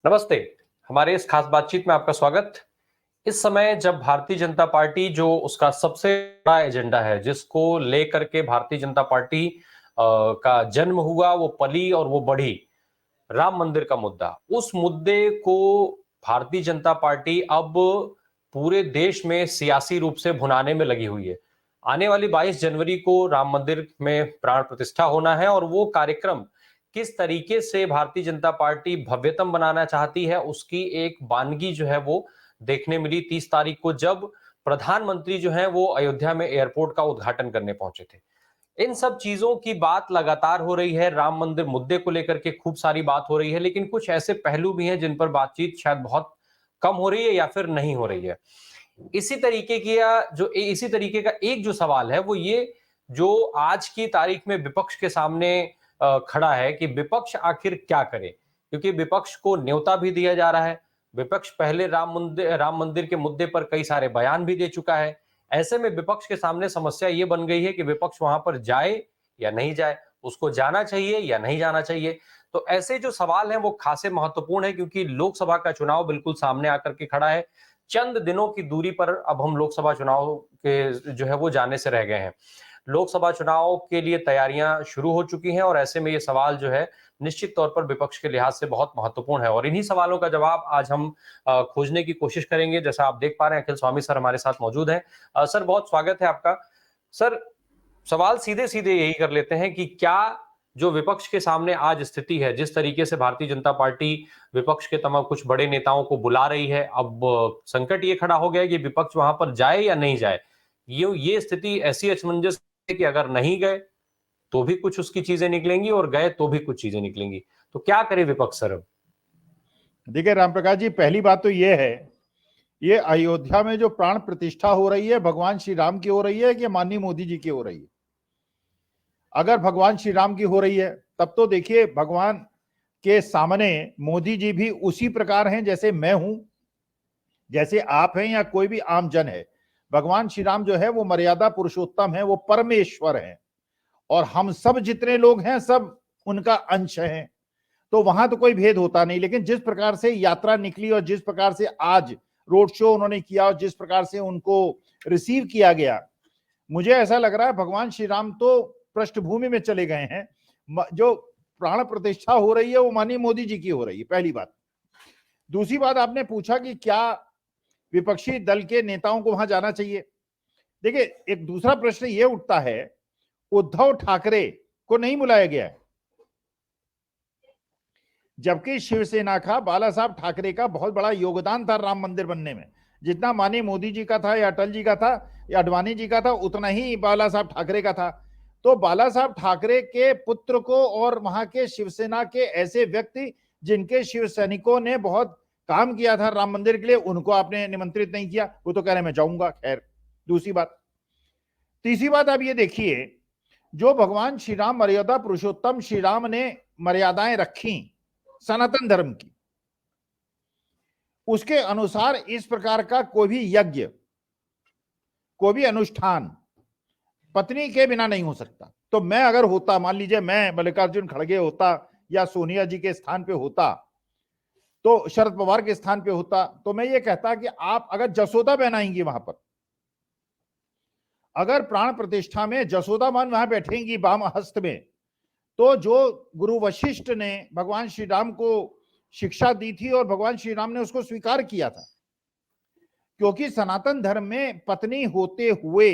नमस्ते। हमारे इस खास बातचीत में आपका स्वागत। इस समय जब भारतीय जनता पार्टी जो उसका सबसे बड़ा एजेंडा है, जिसको लेकर के भारतीय जनता पार्टी का जन्म हुआ, वो पली और वो बढ़ी, राम मंदिर का मुद्दा। उस मुद्दे को भारतीय जनता पार्टी अब पूरे देश में सियासी रूप से भुनाने में लगी हुई है। आने वाली 22 जनवरी को राम मंदिर में प्राण प्रतिष्ठा होना है और वो कार्यक्रम किस तरीके से भारतीय जनता पार्टी भव्यतम बनाना चाहती है, उसकी एक वानगी जो है वो देखने मिली 30 तारीख को, जब प्रधानमंत्री जो है वो अयोध्या में एयरपोर्ट का उद्घाटन करने पहुंचे थे। इन सब चीजों की बात लगातार हो रही है, राम मंदिर मुद्दे को लेकर के खूब सारी बात हो रही है, लेकिन कुछ ऐसे पहलू भी हैं जिन पर बातचीत शायद बहुत कम हो रही है या फिर नहीं हो रही है। इसी तरीके का एक जो सवाल है वो ये, जो आज की तारीख में विपक्ष के सामने खड़ा है कि विपक्ष आखिर क्या करे, क्योंकि विपक्ष को न्योता भी दिया जा रहा है। विपक्ष पहले राम मंदिर के मुद्दे पर कई सारे बयान भी दे चुका है। ऐसे में विपक्ष के सामने समस्या ये बन गई है कि विपक्ष वहां पर जाए या नहीं जाए, उसको जाना चाहिए या नहीं जाना चाहिए। तो ऐसे जो सवाल हैं वो खासे महत्वपूर्ण है, क्योंकि लोकसभा का चुनाव बिल्कुल सामने आकर के खड़ा है। चंद दिनों की दूरी पर अब हम लोकसभा चुनाव के जो है वो जाने से रह गए हैं। लोकसभा चुनाव के लिए तैयारियां शुरू हो चुकी हैं और ऐसे में ये सवाल जो है निश्चित तौर पर विपक्ष के लिहाज से बहुत महत्वपूर्ण है, और इन्हीं सवालों का जवाब आज हम खोजने की कोशिश करेंगे। जैसा आप देख पा रहे हैं, अखिल स्वामी सर हमारे साथ मौजूद हैं। सर, बहुत स्वागत है आपका। सर, सवाल सीधे सीधे यही कर लेते हैं कि क्या जो विपक्ष के सामने आज स्थिति है, जिस तरीके से भारतीय जनता पार्टी विपक्ष के तमाम कुछ बड़े नेताओं को बुला रही है, अब संकट ये खड़ा हो गया है कि विपक्ष वहां पर जाए या नहीं जाए। ये स्थिति ऐसी असमंजस है कि अगर नहीं गए तो भी कुछ उसकी चीजें निकलेंगी और गए तो भी कुछ चीजें निकलेंगी। तो क्या करे विपक्ष सर अब? देखिए रामप्रकाश जी, पहली बात तो ये है, ये अयोध्या में जो प्राण प्रतिष्ठा हो रही है भगवान श्री राम की हो रही है कि माननीय मोदी जी की हो रही है? अगर भगवान श्री राम की हो रही है तब तो देखिए, भगवान के सामने मोदी जी भी उसी प्रकार हैं जैसे मैं हूं, जैसे आप हैं या कोई भी आम जन है। भगवान श्री राम जो है वो मर्यादा पुरुषोत्तम है, वो परमेश्वर हैं, और हम सब जितने लोग हैं सब उनका अंश हैं। तो वहां तो कोई भेद होता नहीं। लेकिन जिस प्रकार से यात्रा निकली और जिस प्रकार से आज रोड शो उन्होंने किया और जिस प्रकार से उनको रिसीव किया गया, मुझे ऐसा लग रहा है भगवान श्री राम तो पृष्ठभूमि में चले गए हैं। जो प्राण प्रतिष्ठा हो रही है वो माननीय मोदी जी की हो रही है, पहली बात। दूसरी बात, आपने पूछा कि क्या विपक्षी दल के नेताओं को वहां जाना चाहिए। देखिए, एक दूसरा प्रश्न ये उठता है, उद्धव ठाकरे को नहीं बुलाया गया है, जबकि शिवसेना का बाला साहब ठाकरे का बहुत बड़ा योगदान था राम मंदिर बनने में। जितना माननीय मोदी जी का था या अटल जी का था या अडवाणी जी का था, उतना ही बाला साहब ठाकरे का था। तो बाला साहब ठाकरे के पुत्र को और वहां के शिवसेना के ऐसे व्यक्ति जिनके शिव सैनिकों ने बहुत काम किया था राम मंदिर के लिए, उनको आपने निमंत्रित नहीं किया। वो तो कह रहे मैं जाऊंगा। खैर, दूसरी बात। तीसरी बात, आप ये देखिए, जो भगवान श्री राम मर्यादा पुरुषोत्तम श्री राम ने मर्यादाएं रखी सनातन धर्म की, उसके अनुसार इस प्रकार का कोई भी यज्ञ, कोई भी अनुष्ठान पत्नी के बिना नहीं हो सकता। तो मैं अगर होता, मान लीजिए मैं मल्लिकार्जुन खड़गे होता या सोनिया जी के स्थान पे होता, तो शरद पवार के स्थान पे होता, तो मैं ये कहता कि आप अगर जसोदा बहन आएंगी वहां पर, अगर प्राण प्रतिष्ठा में जसोदा मान वहां बैठेंगी वाम हस्त में, तो जो गुरु वशिष्ठ ने भगवान श्री राम को शिक्षा दी थी और भगवान श्री राम ने उसको स्वीकार किया था, क्योंकि सनातन धर्म में पत्नी होते हुए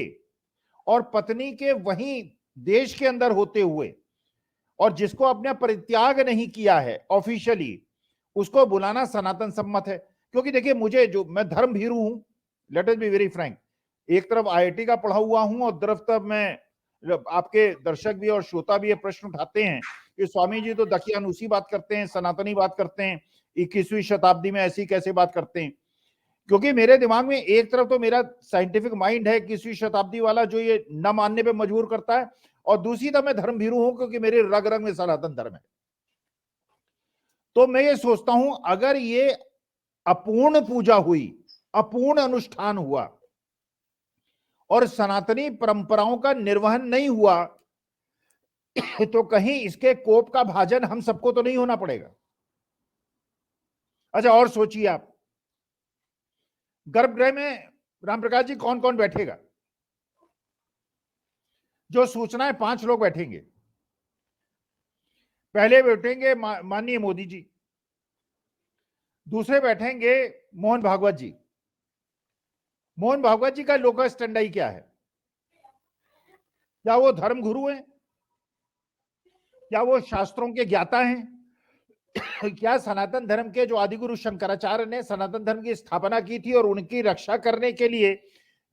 और पत्नी के वहीं देश के अंदर होते हुए और जिसको अपने परित्याग नहीं किया है ऑफिशियली, उसको बुलाना सनातन सम्मत है। क्योंकि देखिए, मुझे जो, मैं धर्म भीरू हूं, let us be very Frank. एक तरफ आईआईटी का पढ़ा हुआ हूं और तरफ तब मैं, आपके दर्शक भी और श्रोता भी ये प्रश्न उठाते हैं कि स्वामी जी तो दकियानुसी बात करते हैं, सनातनी बात करते हैं, 21वीं शताब्दी में ऐसी कैसे बात करते हैं। क्योंकि मेरे दिमाग में एक तरफ तो मेरा साइंटिफिक माइंड है 21वीं शताब्दी वाला, जो ये न मानने पे मजबूर करता है, और दूसरी तरफ मैं धर्म भीरू हूं क्योंकि मेरे रग रग में सनातन धर्म है। तो मैं ये सोचता हूं, अगर ये अपूर्ण पूजा हुई, अपूर्ण अनुष्ठान हुआ और सनातनी परंपराओं का निर्वहन नहीं हुआ, तो कहीं इसके कोप का भाजन हम सबको तो नहीं होना पड़ेगा। अच्छा, और सोचिए आप, गर्भगृह में रामप्रकाश जी कौन कौन बैठेगा? जो सूचना है 5 लोग बैठेंगे। पहले बैठेंगे माननीय मोदी जी, दूसरे बैठेंगे मोहन भागवत जी। मोहन भागवत जी का लोकस स्टैंडाई क्या है? क्या वो धर्म गुरु हैं? क्या वो शास्त्रों के ज्ञाता हैं? क्या सनातन धर्म के जो आदिगुरु शंकराचार्य ने सनातन धर्म की स्थापना की थी और उनकी रक्षा करने के लिए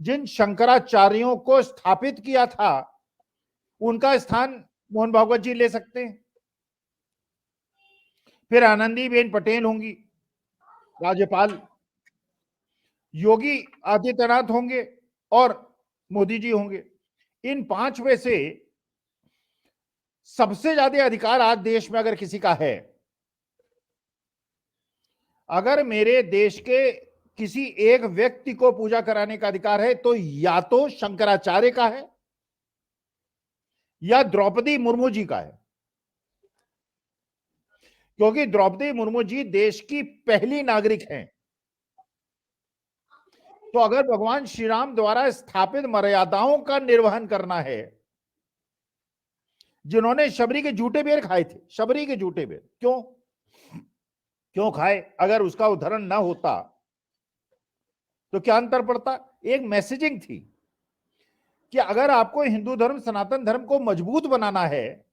जिन शंकराचार्यों को स्थापित किया था, उनका स्थान मोहन भागवत जी ले सकते हैं? फिर आनंदीबेन पटेल होंगी राज्यपाल, योगी आदित्यनाथ होंगे और मोदी जी होंगे। इन 5 में से सबसे ज्यादा अधिकार आज देश में अगर किसी का है, अगर मेरे देश के किसी एक व्यक्ति को पूजा कराने का अधिकार है, तो या तो शंकराचार्य का है या द्रौपदी मुर्मू जी का है। क्योंकि द्रौपदी मुर्मू जी देश की पहली नागरिक हैं। तो अगर भगवान श्री राम द्वारा स्थापित मर्यादाओं का निर्वहन करना है, जिन्होंने शबरी के जूठे बेर खाए थे, शबरी के जूठे बेर क्यों खाए? अगर उसका उदाहरण ना होता तो क्या अंतर पड़ता? एक मैसेजिंग थी कि अगर आपको हिंदू धर्म सनातन धर्म को मजबूत बनाना है,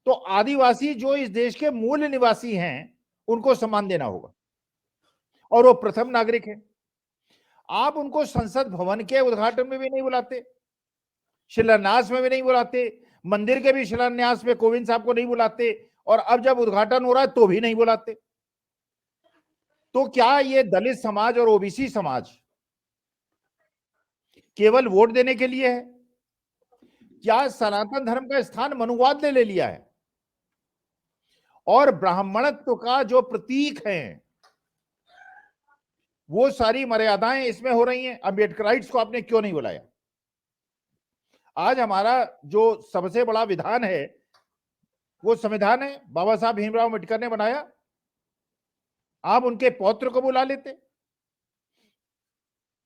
तो आदिवासी जो इस देश के मूल निवासी हैं, उनको सम्मान देना होगा, और वो प्रथम नागरिक है। आप उनको संसद भवन के उद्घाटन में भी नहीं बुलाते, शिलान्यास में भी नहीं बुलाते, मंदिर के भी शिलान्यास में कोविंद साहब को नहीं बुलाते, और अब जब उद्घाटन हो रहा है तो भी नहीं बुलाते। तो क्या ये दलित समाज और ओबीसी समाज केवल वोट देने के लिए है? क्या सनातन धर्म का स्थान मनुवाद ने ले लिया है? और ब्राह्मणत्व का जो प्रतीक है, वो सारी मर्यादाएं इसमें हो रही हैं। अम्बेडकराइट्स को आपने क्यों नहीं बुलाया? आज हमारा जो सबसे बड़ा विधान है वो संविधान है, बाबा साहब भीमराव अम्बेडकर ने बनाया। आप उनके पौत्र को बुला लेते,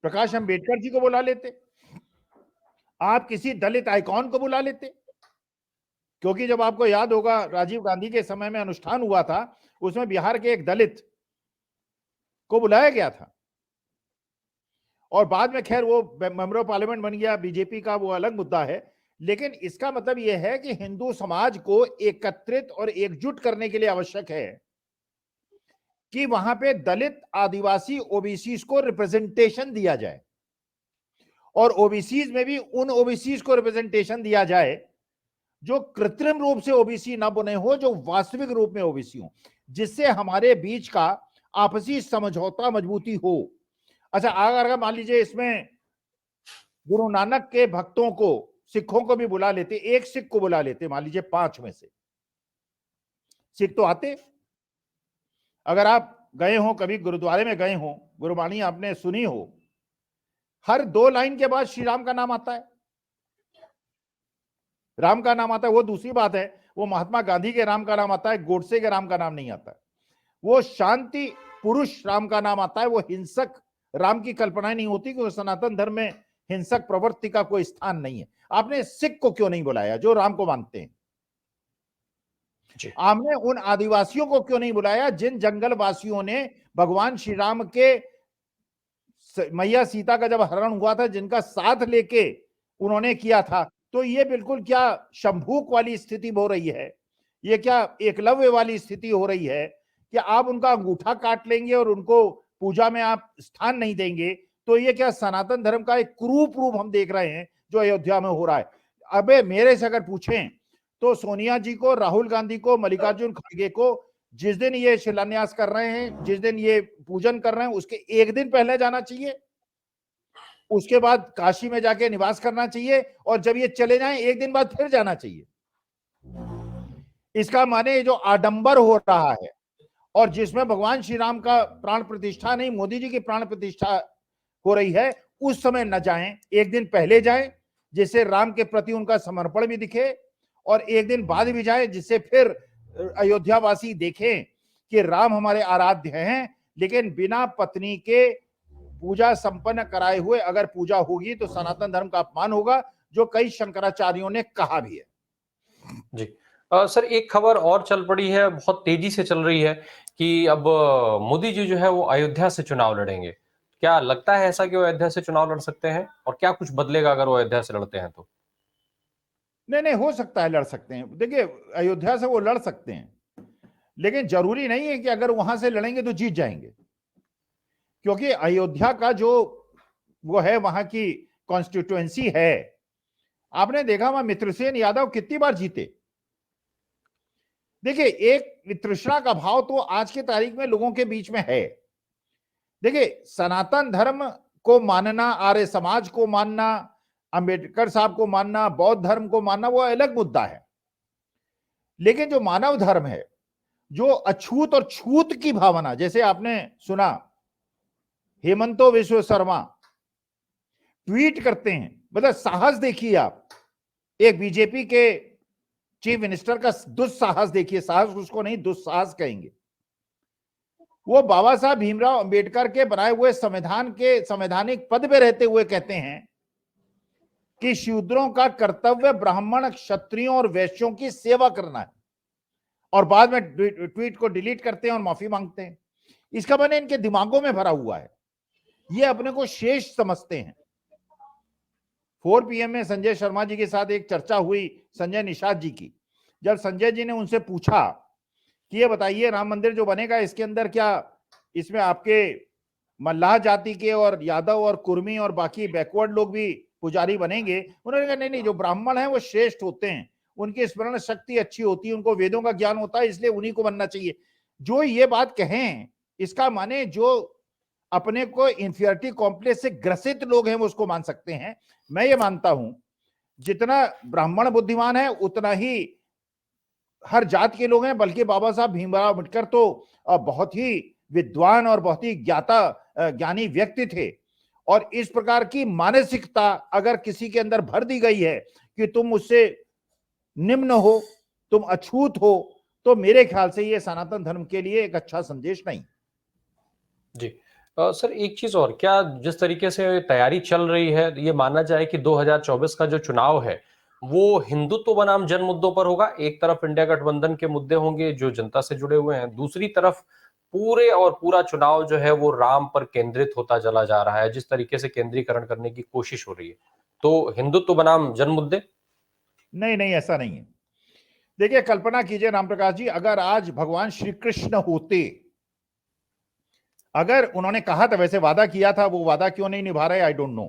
प्रकाश अम्बेडकर जी को बुला लेते, आप किसी दलित आइकॉन को बुला लेते। क्योंकि जब आपको याद होगा राजीव गांधी के समय में अनुष्ठान हुआ था, उसमें बिहार के एक दलित को बुलाया गया था, और बाद में खैर वो मेंबर ऑफ पार्लियामेंट बन गया बीजेपी का, वो अलग मुद्दा है। लेकिन इसका मतलब यह है कि हिंदू समाज को एकत्रित और एकजुट करने के लिए आवश्यक है कि वहां पे दलित, आदिवासी, ओबीसी को रिप्रेजेंटेशन दिया जाए, और ओबीसी में भी उन ओबीसी को रिप्रेजेंटेशन दिया जाए जो कृत्रिम रूप से ओबीसी ना बने हो, जो वास्तविक रूप में ओबीसी हो, जिससे हमारे बीच का आपसी समझौता मजबूती हो। अच्छा, अगर मान लीजिए इसमें गुरु नानक के भक्तों को, सिखों को भी बुला लेते, एक सिख को बुला लेते, मान लीजिए 5 में से सिख तो आते। अगर आप गए हो कभी गुरुद्वारे में गए हो, गुरुबाणी आपने सुनी हो, हर 2 लाइन के बाद श्री राम का नाम आता है, राम का नाम आता है। वो दूसरी बात है, वो महात्मा गांधी के राम का नाम आता है, गोडसे के राम का नाम नहीं आता है। वो शांति पुरुष राम का नाम आता है। वो हिंसक राम की कल्पना नहीं होती, क्योंकि सनातन धर्म में हिंसक प्रवृत्ति का कोई स्थान नहीं है। आपने सिख को क्यों नहीं बुलाया जो राम को मानते हैं? आपने उन आदिवासियों को क्यों नहीं बुलाया जिन जंगल वासियों ने भगवान श्री राम के मैया सीता का जब हरण हुआ था, जिनका साथ लेके उन्होंने किया था? तो ये बिल्कुल क्या शंभूक वाली स्थिति हो रही है? ये क्या एकलव्य वाली स्थिति हो रही है कि आप उनका अंगूठा काट लेंगे और उनको पूजा में आप स्थान नहीं देंगे? तो ये क्या सनातन धर्म का एक क्रूप रूप हम देख रहे हैं जो अयोध्या में हो रहा है? अबे मेरे से अगर पूछें तो सोनिया जी को, राहुल गांधी को, मल्लिकार्जुन खड़गे को जिस दिन ये शिलान्यास कर रहे हैं, जिस दिन ये पूजन कर रहे हैं, उसके एक दिन पहले जाना चाहिए, उसके बाद काशी में जाके निवास करना चाहिए, और जब ये चले जाएं एक दिन बाद फिर जाना चाहिए। इसका माने जो आडंबर हो रहा है, और जिसमें भगवान श्री राम का प्राण प्रतिष्ठा नहीं, मोदी जी की प्राण प्रतिष्ठा हो रही है, उस समय न जाएं, एक दिन पहले जाएं, जिससे राम के प्रति उनका समर्पण भी दिखे, और एक दिन बाद भी जाएं, जिससे फिर अयोध्या वासी देखें कि राम हमारे आराध्य हैं, लेकिन बिना पत्नी के पूजा संपन्न कराए हुए अगर पूजा होगी तो सनातन धर्म का अपमान होगा, जो कई शंकराचार्यों ने कहा भी है। जी। सर एक खबर और चल पड़ी है, बहुत तेजी से चल रही है कि अब मोदी जी जो है वो अयोध्या से चुनाव लड़ेंगे। क्या लगता है ऐसा कि वो अयोध्या से चुनाव लड़ सकते हैं? और क्या कुछ बदलेगा अगर वो अयोध्या से लड़ते हैं तो? नहीं नहीं, हो सकता है, लड़ सकते हैं। देखिए, अयोध्या से वो लड़ सकते हैं, लेकिन जरूरी नहीं है कि अगर वहां से लड़ेंगे तो जीत जाएंगे, क्योंकि अयोध्या का जो वो है, वहां की कॉन्स्टिट्यूएंसी है, आपने देखा वहां मित्रसेन यादव कितनी बार जीते। देखिए, एक तृष्णा का भाव तो आज की तारीख में लोगों के बीच में है। देखिए, सनातन धर्म को मानना, आर्य समाज को मानना, अंबेडकर साहब को मानना, बौद्ध धर्म को मानना, वो अलग मुद्दा है। लेकिन जो मानव धर्म है, जो अछूत और छूत की भावना, जैसे आपने सुना हेमंतो विश्व शर्मा ट्वीट करते हैं, मतलब साहस देखिए आप, एक बीजेपी के चीफ मिनिस्टर का दुस्साहस देखिए, साहस उसको नहीं दुस्साहस कहेंगे। वो बाबा साहब भीमराव अंबेडकर के बनाए हुए संविधान के संवैधानिक पद पे रहते हुए कहते हैं कि शूद्रों का कर्तव्य ब्राह्मण, क्षत्रियों और वैश्यों की सेवा करना है, और बाद में ट्वीट को डिलीट करते हैं और माफी मांगते हैं। इसका मैंने इनके दिमागों में भरा हुआ है, ये अपने को शेष समझते हैं। 4 PM में संजय शर्मा जी के साथ एक चर्चा हुई, संजय निषाद जी की। जब संजय जी ने उनसे पूछा कि ये बताइए, राम मंदिर जो बनेगा इसके अंदर क्या इसमें आपके मल्लाह जाति के और यादव और कुर्मी और बाकी बैकवर्ड लोग भी पुजारी बनेंगे? उन्होंने कहा नहीं नहीं, जो ब्राह्मण है वो श्रेष्ठ होते हैं, उनकी स्मरण शक्ति अच्छी होती है, उनको वेदों का ज्ञान होता है, इसलिए उन्हीं को बनना चाहिए। जो ये बात कहें, इसका माने जो अपने को इंफीरियरिटी कॉम्प्लेक्स से ग्रसित लोग हैं वो उसको मान सकते हैं। मैं ये मानता हूं जितना ब्राह्मण बुद्धिमान है उतना ही हर जात के लोग हैं, बल्कि बाबा साहब भीमराव अम्बेडकर तो बहुत ही विद्वान और बहुत ही ज्ञानी व्यक्ति थे। और इस प्रकार की मानसिकता अगर किसी के अंदर भर दी गई है कि तुम उससे निम्न हो, तुम अछूत हो, तो मेरे ख्याल से ये सनातन धर्म के लिए एक अच्छा संदेश नहीं। जी। सर एक चीज और, क्या जिस तरीके से तैयारी चल रही है, ये माना जाए कि 2024 का जो चुनाव है वो हिंदुत्व बनाम जन मुद्दों पर होगा? एक तरफ इंडिया गठबंधन के मुद्दे होंगे जो जनता से जुड़े हुए हैं, दूसरी तरफ पूरे और पूरा चुनाव जो है वो राम पर केंद्रित होता चला जा रहा है, जिस तरीके से केंद्रीकरण करने की कोशिश हो रही है। तो हिंदुत्व बनाम जन मुद्दे? नहीं नहीं, ऐसा नहीं है। देखिए, कल्पना कीजिए राम प्रकाश जी, अगर आज भगवान श्री कृष्ण होते, अगर उन्होंने कहा था, वैसे वादा किया था, वो वादा क्यों नहीं निभा रहे आई डोंट नो।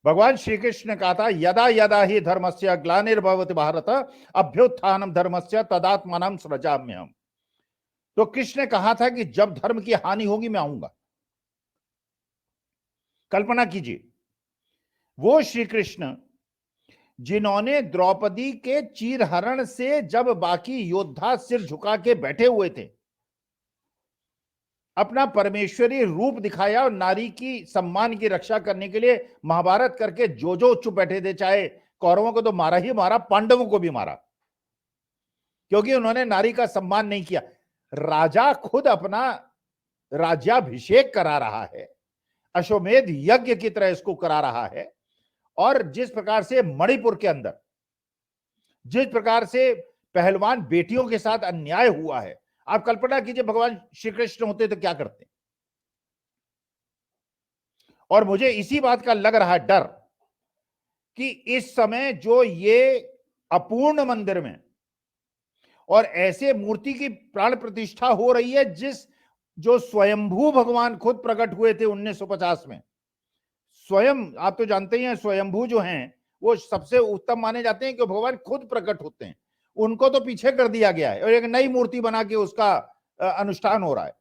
भगवान श्री कृष्ण ने कहा था यदा यदा ही धर्मस्य ग्लानिर्भवति भारत अभ्युत्थानम धर्मस्य तदात्मानं सृजाम्यहम्। तो कृष्ण ने कहा था कि जब धर्म की हानि होगी मैं आऊंगा। कल्पना कीजिए, वो श्री कृष्ण जिन्होंने द्रौपदी के चीरहरण से जब बाकी योद्धा सिर झुका के बैठे हुए थे, अपना परमेश्वरी रूप दिखाया और नारी की सम्मान की रक्षा करने के लिए महाभारत करके जो चुप बैठे थे, चाहे कौरवों को तो मारा ही मारा, पांडवों को भी मारा, क्योंकि उन्होंने नारी का सम्मान नहीं किया। राजा खुद अपना राज्याभिषेक करा रहा है, अश्वमेध यज्ञ की तरह इसको करा रहा है। और जिस प्रकार से मणिपुर के अंदर जिस प्रकार से पहलवान बेटियों के साथ अन्याय हुआ है, आप कल्पना कीजिए भगवान श्री कृष्ण होते तो क्या करते। और मुझे इसी बात का लग रहा है डर कि इस समय जो ये अपूर्ण मंदिर में और ऐसे मूर्ति की प्राण प्रतिष्ठा हो रही है, जो स्वयंभू भगवान खुद प्रकट हुए थे 1950 में। स्वयं, आप तो जानते ही हैं, स्वयंभू जो हैं वो सबसे उत्तम माने जाते हैं कि भगवान खुद प्रकट होते हैं। उनको तो पीछे कर दिया गया है और एक नई मूर्ति बना के उसका अनुष्ठान हो रहा है।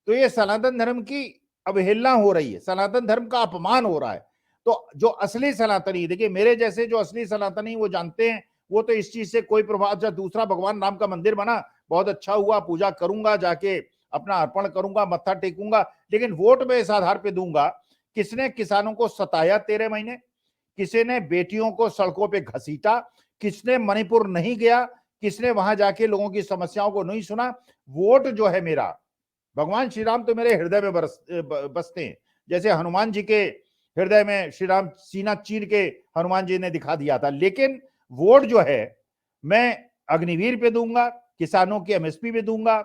तो ये सनातन धर्म की अवहेलना हो रही है, सनातन धर्म का अपमान हो रहा है। तो जो असली सनातनी, देखिए मेरे जैसे जो असली सनातनी वो जानते हैं, वो तो इस चीज से कोई प्रभाव, जब दूसरा भगवान राम का मंदिर बना बहुत अच्छा हुआ, पूजा करूंगा, जाके अपना अर्पण करूंगा, मत्था टेकूंगा, लेकिन वोट में इस आधार पे दूंगा, किसने किसानों को सताया 13 महीने, किसी ने बेटियों को सड़कों पे घसीटा, किसने मणिपुर नहीं गया, किसने वहां जाके लोगों की समस्याओं को नहीं सुना। वोट जो है मेरा, भगवान श्री राम तो मेरे हृदय में बसते हैं, जैसे हनुमान जी के हृदय में श्री राम सीना चीर के हनुमान जी ने दिखा दिया था। लेकिन वोट जो है मैं अग्निवीर पे दूंगा, किसानों की एमएसपी पे दूंगा,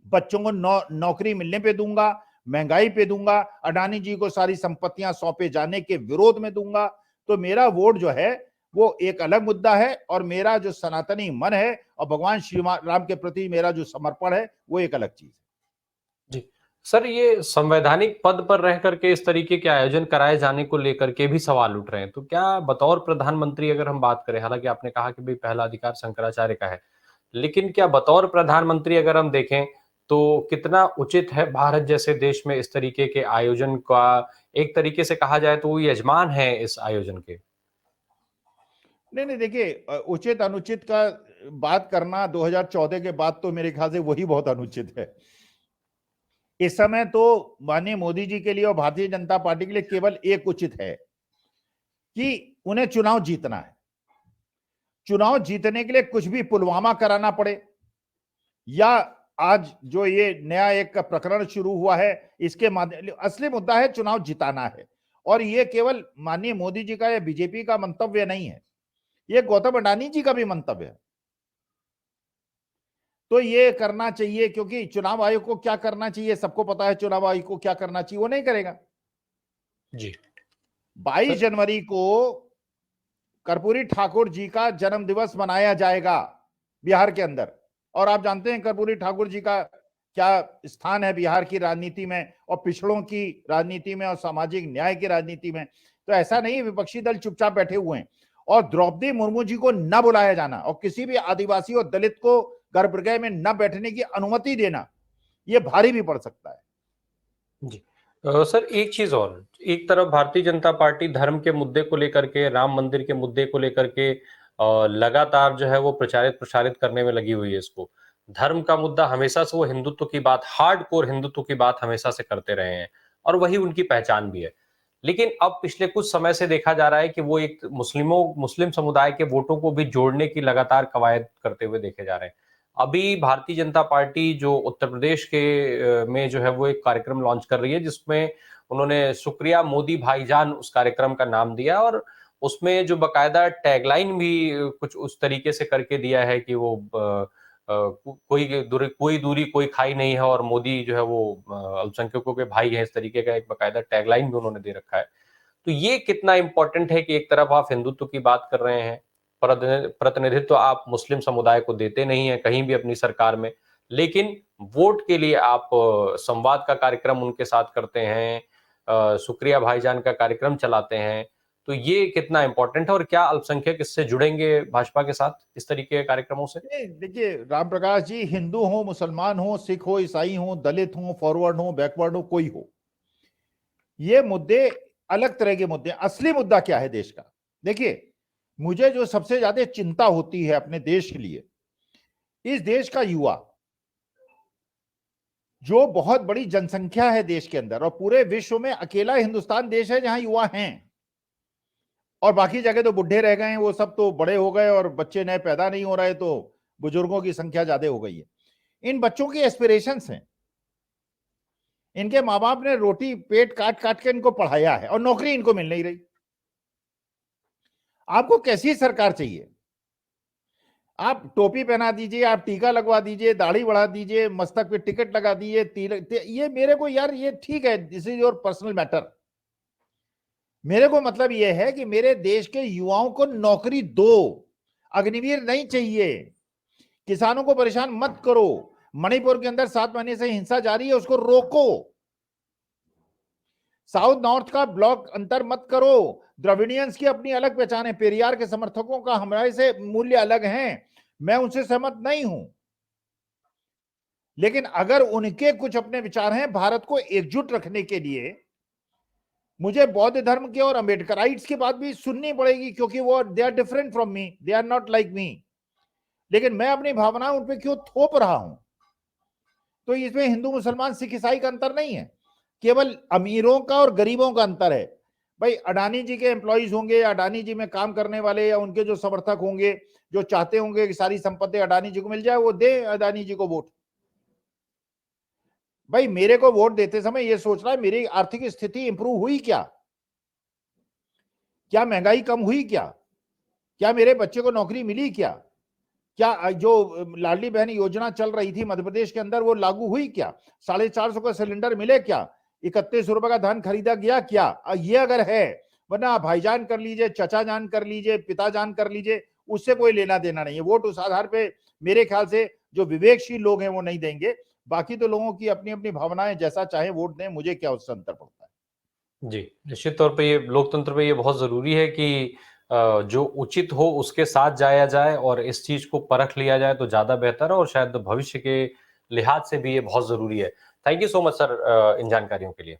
बच्चों को नौकरी मिलने पे दूंगा, महंगाई पे दूंगा, अडानी जी को सारी संपत्तियां सौंपे जाने के विरोध में दूंगा। तो मेरा वोट जो है वो एक अलग मुद्दा है, और मेरा जो सनातनी मन है और भगवान श्री राम के प्रति मेरा जो समर्पण है वो एक अलग चीज है। जी सर, ये संवैधानिक पद पर रह करके इस तरीके के आयोजन कराए जाने को लेकर के भी सवाल उठ रहे हैं, तो क्या बतौर प्रधानमंत्री अगर हम बात करें, हालांकि आपने कहा कि भाई पहला अधिकार शंकराचार्य का है, लेकिन क्या बतौर प्रधानमंत्री अगर हम देखें तो कितना उचित है भारत जैसे देश में इस तरीके के आयोजन का? एक तरीके से कहा जाए तो वो यजमान है इस आयोजन के। नहीं नहीं, देखिए उचित अनुचित का बात करना 2014 के बाद तो मेरे ख्याल से वही बहुत अनुचित है। इस समय तो माननीय मोदी जी के लिए और भारतीय जनता पार्टी के लिए केवल एक उचित है कि उन्हें चुनाव जीतना है। चुनाव जीतने के लिए कुछ भी पुलवामा कराना पड़े, या आज जो ये नया एक प्रकरण शुरू हुआ है इसके माध्यम, असली मुद्दा है चुनाव जिताना है। और ये केवल माननीय मोदी जी का या बीजेपी का मंतव्य नहीं है, ये गौतम अडानी जी का भी मंतव्य है। तो ये करना चाहिए, क्योंकि चुनाव आयोग को क्या करना चाहिए सबको पता है, चुनाव आयोग को क्या करना चाहिए वो नहीं करेगा। जी 22 सर। जनवरी को कर्पूरी ठाकुर जी का जन्म दिवस मनाया जाएगा बिहार के अंदर, और आप जानते हैं कर्पूरी ठाकुर जी का क्या स्थान है बिहार की राजनीति में और पिछड़ों की राजनीति में और सामाजिक न्याय की राजनीति में। तो ऐसा नहीं विपक्षी दल चुपचाप बैठे हुए हैं, और द्रौपदी मुर्मू जी को न बुलाया जाना और किसी भी आदिवासी और दलित को गर्भगृह में न बैठने की अनुमति देना, ये भारी भी पड़ सकता है। जी सर, एक चीज और, एक तरफ भारतीय जनता पार्टी धर्म के मुद्दे को लेकर के, राम मंदिर के मुद्दे को लेकर के लगातार जो है वो प्रचारित प्रसारित करने में लगी हुई है इसको। धर्म का मुद्दा हमेशा से वो हिंदुत्व की बात, हार्ड कोर हिंदुत्व की बात हमेशा से करते रहे हैं, और वही उनकी पहचान भी है। लेकिन अब पिछले कुछ समय से देखा जा रहा है कि वो एक मुस्लिम समुदाय के वोटों को भी जोड़ने की लगातार कवायद करते हुए देखे जा रहे हैं। अभी भारतीय जनता पार्टी जो उत्तर प्रदेश के में जो है वो एक कार्यक्रम लॉन्च कर रही है, जिसमें उन्होंने शुक्रिया मोदी भाईजान उस कार्यक्रम का नाम दिया, और उसमें जो बकायदा टैगलाइन भी कुछ उस तरीके से करके दिया है कि वो कोई दूरी कोई खाई नहीं है, और मोदी जो है वो अल्पसंख्यकों के भाई है, इस तरीके का एक बकायदा टैगलाइन भी उन्होंने दे रखा है। तो ये कितना इंपॉर्टेंट है कि एक तरफ आप हिंदुत्व की बात कर रहे हैं, प्रतिनिधित्व आप मुस्लिम समुदाय को देते नहीं है कहीं भी अपनी सरकार में, लेकिन वोट के लिए आप संवाद का कार्यक्रम उनके साथ करते हैं, शुक्रिया भाईजान का कार्यक्रम चलाते हैं। तो ये कितना इंपॉर्टेंट है, और क्या अल्पसंख्यक इससे जुड़ेंगे भाजपा के साथ इस तरीके के कार्यक्रमों से? देखिए राम प्रकाश जी, हिंदू हो, मुसलमान हो, सिख हो, ईसाई हो, दलित हो, फॉरवर्ड हो, बैकवर्ड हो, कोई हो, ये मुद्दे अलग तरह के मुद्दे। असली मुद्दा क्या है देश का? देखिए, मुझे जो सबसे ज्यादा चिंता होती है अपने देश के लिए, इस देश का युवा, जो बहुत बड़ी जनसंख्या है देश के अंदर, और पूरे विश्व में अकेला हिंदुस्तान देश है जहां युवा हैं, और बाकी जगह तो बुढ़े रह गए हैं, वो सब तो बड़े हो गए और बच्चे नए पैदा नहीं हो रहे, तो बुजुर्गों की संख्या ज्यादा हो गई है। इन बच्चों की एस्पिरेशंस हैं, इनके माँ बाप ने रोटी पेट काट काट के इनको पढ़ाया है और नौकरी इनको मिल नहीं रही। आपको कैसी सरकार चाहिए? आप टोपी पहना दीजिए, आप टीका लगवा दीजिए, दाढ़ी बढ़ा दीजिए, मस्तक पे टिकट लगा दीजिए, तिलक, ये मेरे को यार ये ठीक है, this is your personal matter. मेरे को मतलब ये है कि मेरे देश के युवाओं को नौकरी दो, अग्निवीर नहीं चाहिए। किसानों को परेशान मत करो। मणिपुर के अंदर 7 महीने से हिंसा जारी है, उसको रोको। साउथ नॉर्थ का ब्लॉक अंतर मत करो। द्रविडियंस की अपनी अलग पहचान है, पेरियार के समर्थकों का हमारे से मूल्य अलग हैं, मैं उनसे सहमत नहीं हूं, लेकिन अगर उनके कुछ अपने विचार हैं भारत को एकजुट रखने के लिए, मुझे बौद्ध धर्म के और अम्बेडकराइट्स की बात भी सुननी पड़ेगी, क्योंकि वो they are different from me, they are not like me, लेकिन मैं अपनी भावनाएं उन पर क्यों थोप रहा हूं? तो इसमें हिंदू मुसलमान सिख ईसाई का अंतर नहीं है, केवल अमीरों का और गरीबों का अंतर है। भाई अडानी जी के एम्प्लॉइज होंगे, अडानी जी में काम करने वाले या उनके जो समर्थक होंगे, जो चाहते होंगे कि सारी संपत्ति अडानी जी को मिल जाए, वो दे अडानी जी को वोट। भाई मेरे को वोट देते समय ये सोचना है मेरी आर्थिक स्थिति इंप्रूव हुई क्या महंगाई कम हुई क्या मेरे बच्चे को नौकरी मिली क्या जो लाडली बहन योजना चल रही थी मध्य प्रदेश के अंदर वो लागू हुई क्या, 450 का सिलेंडर मिले क्या, 31 रुपए का धान खरीदा गया क्या, ये अगर है, वरना भाईजान कर लीजिए, चचा जान कर लीजिए, पिता जान कर लीजिए, उससे कोई लेना देना नहीं है। वोट उस आधार पे मेरे ख्याल से जो विवेकशील लोग हैं वो नहीं देंगे, बाकी तो लोगों की अपनी अपनी भावनाएं, जैसा चाहे वोट दें, मुझे क्या उससे अंतर पड़ता है। जी, निश्चित तौर पे ये लोकतंत्र में ये बहुत जरूरी है कि जो उचित हो उसके साथ जाया जाए और इस चीज को परख लिया जाए तो ज्यादा बेहतर है, और शायद भविष्य के लिहाज से भी ये बहुत जरूरी है। Thank you so much sir इन जानकारियों के लिए।